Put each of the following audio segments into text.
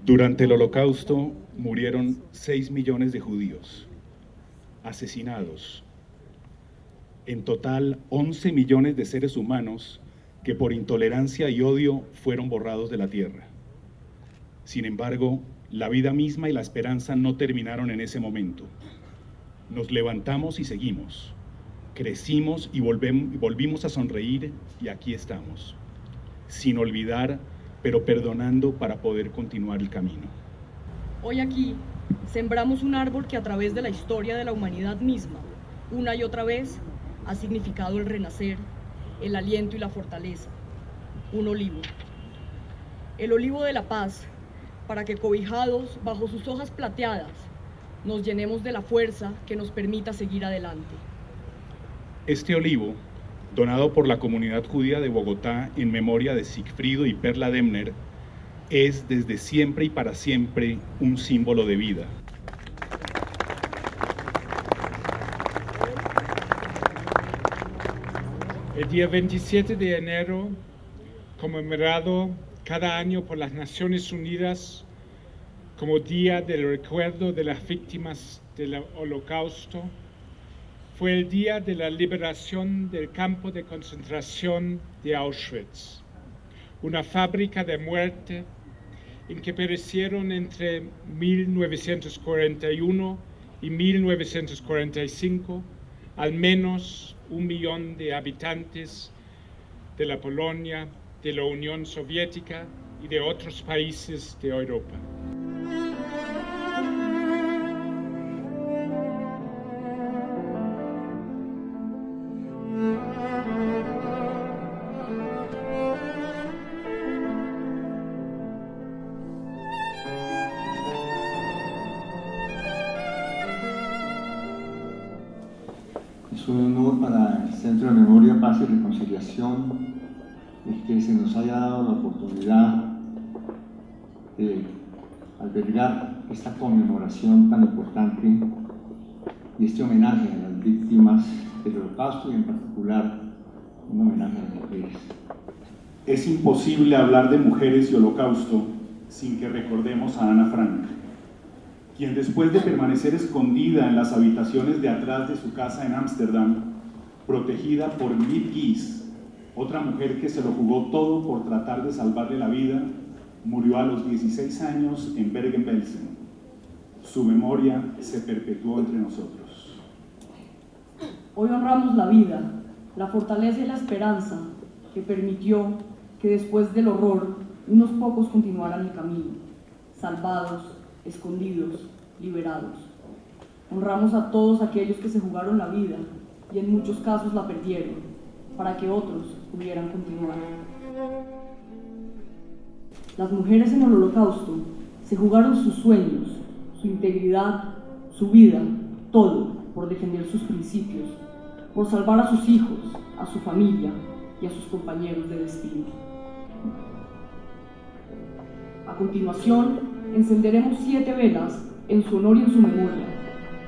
Durante el Holocausto murieron 6 millones de judíos, asesinados. En total, 11 millones de seres humanos que por intolerancia y odio fueron borrados de la tierra. Sin embargo, la vida misma y la esperanza no terminaron en ese momento. Nos levantamos y seguimos. Crecimos y volvimos a sonreír y aquí estamos. Sin olvidar, pero perdonando para poder continuar el camino. Hoy aquí sembramos un árbol que a través de la historia de la humanidad misma, una y otra vez, ha significado el renacer, el aliento y la fortaleza. Un olivo. El olivo de la paz, para que cobijados bajo sus hojas plateadas, nos llenemos de la fuerza que nos permita seguir adelante. Este olivo, donado por la comunidad judía de Bogotá en memoria de Sigfrido y Perla Demner, es desde siempre y para siempre un símbolo de vida. El día 27 de enero, conmemorado cada año por las Naciones Unidas como Día del Recuerdo de las Víctimas del Holocausto, fue el día de la liberación del campo de concentración de Auschwitz, una fábrica de muerte en que perecieron entre 1941 y 1945 al menos 1 millón de habitantes de la Polonia, de la Unión Soviética y de otros países de Europa. Es un honor para el Centro de Memoria, Paz y Reconciliación el que se nos haya dado la oportunidad de albergar esta conmemoración tan importante y este homenaje a las víctimas del Holocausto y en particular un homenaje a las mujeres. Es imposible hablar de mujeres y Holocausto sin que recordemos a Ana Frank, quien después de permanecer escondida en las habitaciones de atrás de su casa en Ámsterdam, protegida por Liv Gies, otra mujer que se lo jugó todo por tratar de salvarle la vida, murió a los 16 años en Bergen-Belsen. Su memoria se perpetuó entre nosotros. Hoy honramos la vida, la fortaleza y la esperanza que permitió que después del horror unos pocos continuaran el camino, salvados, escondidos, liberados. Honramos a todos aquellos que se jugaron la vida y en muchos casos la perdieron, para que otros pudieran continuar. Las mujeres en el Holocausto se jugaron sus sueños, su integridad, su vida, todo por defender sus principios, por salvar a sus hijos, a su familia y a sus compañeros de destino. A continuación, encenderemos 7 velas en su honor y en su memoria,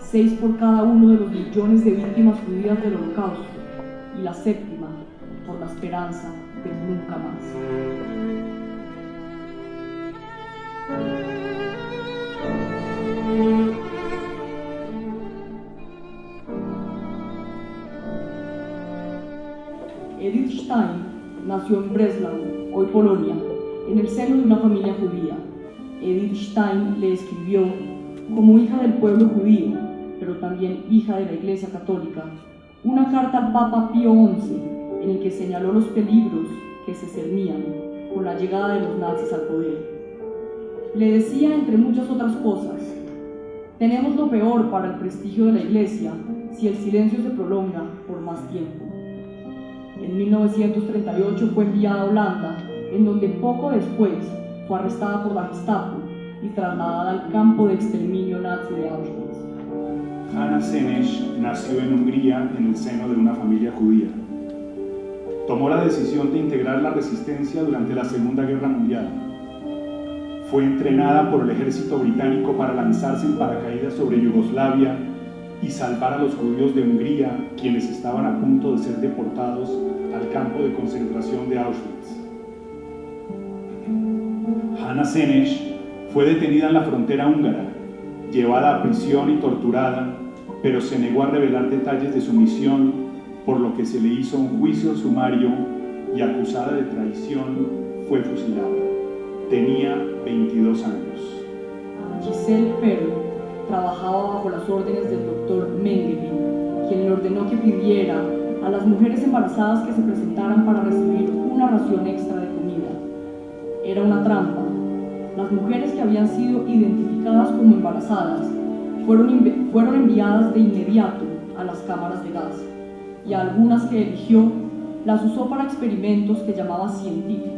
6 por cada uno de los millones de víctimas judías del Holocausto, y la 7ª por la esperanza de nunca más. Edith Stein nació en Breslau, hoy Polonia, en el seno de una familia judía. Edith Stein le escribió, como hija del pueblo judío, pero también hija de la Iglesia Católica, una carta al Papa Pío XI en el que señaló los peligros que se cernían con la llegada de los nazis al poder. Le decía, entre muchas otras cosas, tenemos lo peor para el prestigio de la Iglesia si el silencio se prolonga por más tiempo. En 1938 fue enviada a Holanda, en donde poco después fue arrestada por la Gestapo y trasladada al campo de exterminio nazi de Auschwitz. Hanna Senesh nació en Hungría en el seno de una familia judía. Tomó la decisión de integrar la resistencia durante la Segunda Guerra Mundial. Fue entrenada por el ejército británico para lanzarse en paracaídas sobre Yugoslavia y salvar a los judíos de Hungría, quienes estaban a punto de ser deportados al campo de concentración de Auschwitz. Hanna Senesh Fue detenida en la frontera húngara, llevada a prisión y torturada, pero se negó a revelar detalles de su misión, por lo que se le hizo un juicio sumario y, acusada de traición, fue fusilada. Tenía 22 años. Giselle Perl trabajaba bajo las órdenes del doctor Mengele, quien le ordenó que pidiera a las mujeres embarazadas que se presentaran para recibir una ración extra de comida. Era una trampa. Las mujeres que habían sido identificadas como embarazadas fueron enviadas de inmediato a las cámaras de gas, y a algunas que eligió las usó para experimentos que llamaba científicos.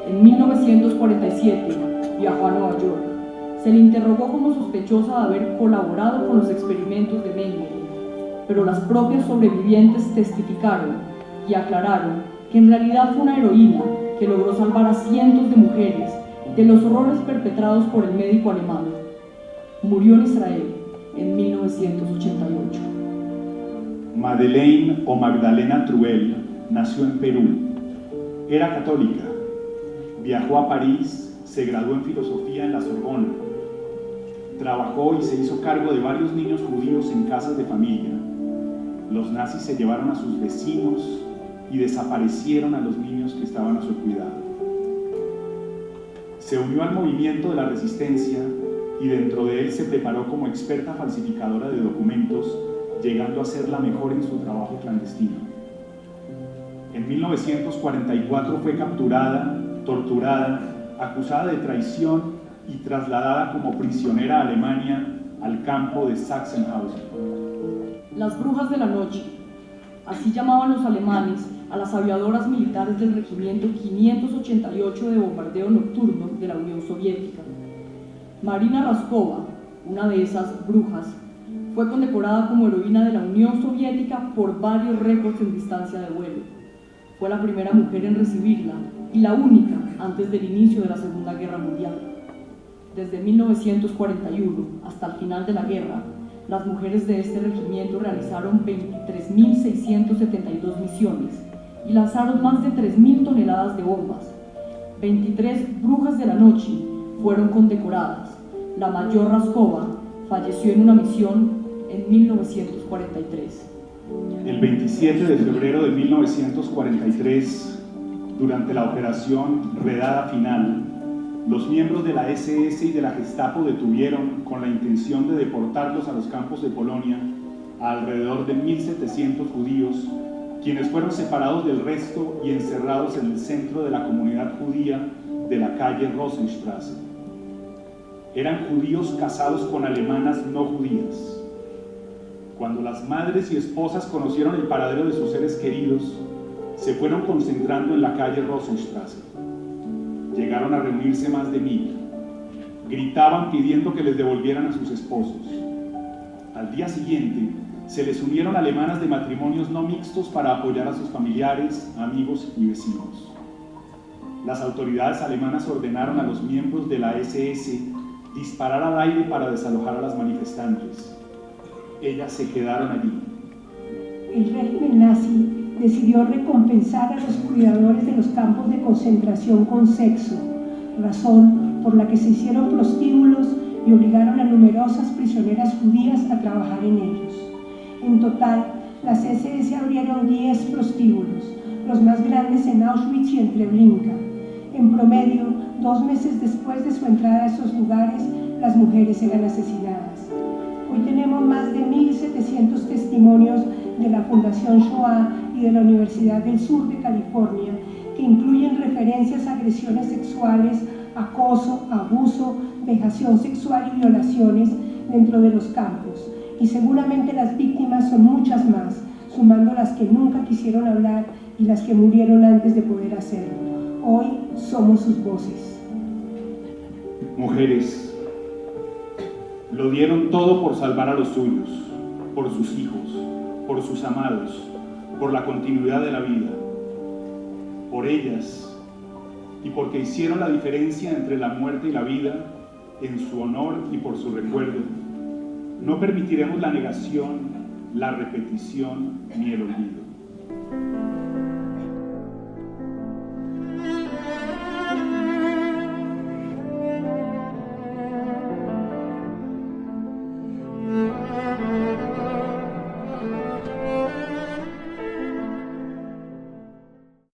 En 1947 viajó a Nueva York. Se le interrogó como sospechosa de haber colaborado con los experimentos de Mengele, pero las propias sobrevivientes testificaron y aclararon que en realidad fue una heroína que logró salvar a cientos de mujeres de los horrores perpetrados por el médico alemán. Murió en Israel en 1988. Madeleine o Magdalena Truel nació en Perú. Era católica. Viajó a París, se graduó en filosofía en la Sorbona. Trabajó y se hizo cargo de varios niños judíos en casas de familia. Los nazis se llevaron a sus vecinos y desaparecieron a los niños que estaban a su cuidado. Se unió al movimiento de la resistencia y dentro de él se preparó como experta falsificadora de documentos, llegando a ser la mejor en su trabajo clandestino. En 1944 fue capturada, torturada, acusada de traición y trasladada como prisionera a Alemania al campo de Sachsenhausen. Las brujas de la noche, así llamaban los alemanes a las aviadoras militares del regimiento 588 de bombardeo nocturno de la Unión Soviética. Marina Raskova, una de esas brujas, fue condecorada como heroína de la Unión Soviética por varios récords en distancia de vuelo. Fue la primera mujer en recibirla y la única antes del inicio de la Segunda Guerra Mundial. Desde 1941 hasta el final de la guerra, las mujeres de este regimiento realizaron 23.672 misiones y lanzaron más de 3.000 toneladas de bombas. 23 brujas de la noche fueron condecoradas. La mayor Raskova falleció en una misión en 1943. El 27 de febrero de 1943, durante la operación Redada Final, los miembros de la SS y de la Gestapo detuvieron, con la intención de deportarlos a los campos de Polonia, a alrededor de 1.700 judíos, quienes fueron separados del resto y encerrados en el centro de la comunidad judía de la calle Rosenstraße. Eran judíos casados con alemanas no judías. Cuando las madres y esposas conocieron el paradero de sus seres queridos, se fueron concentrando en la calle Rosenstraße. Llegaron a reunirse más de 1.000. Gritaban pidiendo que les devolvieran a sus esposos. Al día siguiente, se les unieron alemanas de matrimonios no mixtos para apoyar a sus familiares, amigos y vecinos. Las autoridades alemanas ordenaron a los miembros de la SS disparar al aire para desalojar a las manifestantes. Ellas se quedaron allí. El régimen nazi decidió recompensar a los cuidadores de los campos de concentración con sexo, razón por la que se hicieron prostíbulos y obligaron a numerosas prisioneras judías a trabajar en ellos. En total, las SS abrieron 10 prostíbulos, los más grandes en Auschwitz y en Treblinka. En promedio, 2 meses después de su entrada a esos lugares, las mujeres eran asesinadas. Hoy tenemos más de 1.700 testimonios de la Fundación Shoah y de la Universidad del Sur de California, que incluyen referencias a agresiones sexuales, acoso, abuso, vejación sexual y violaciones dentro de los campos. Y seguramente las víctimas son muchas más, sumando las que nunca quisieron hablar y las que murieron antes de poder hacerlo. Hoy somos sus voces. Mujeres, lo dieron todo por salvar a los suyos, por sus hijos, por sus amados, por la continuidad de la vida, por ellas y porque hicieron la diferencia entre la muerte y la vida, en su honor y por su recuerdo. No permitiremos la negación, la repetición ni el olvido.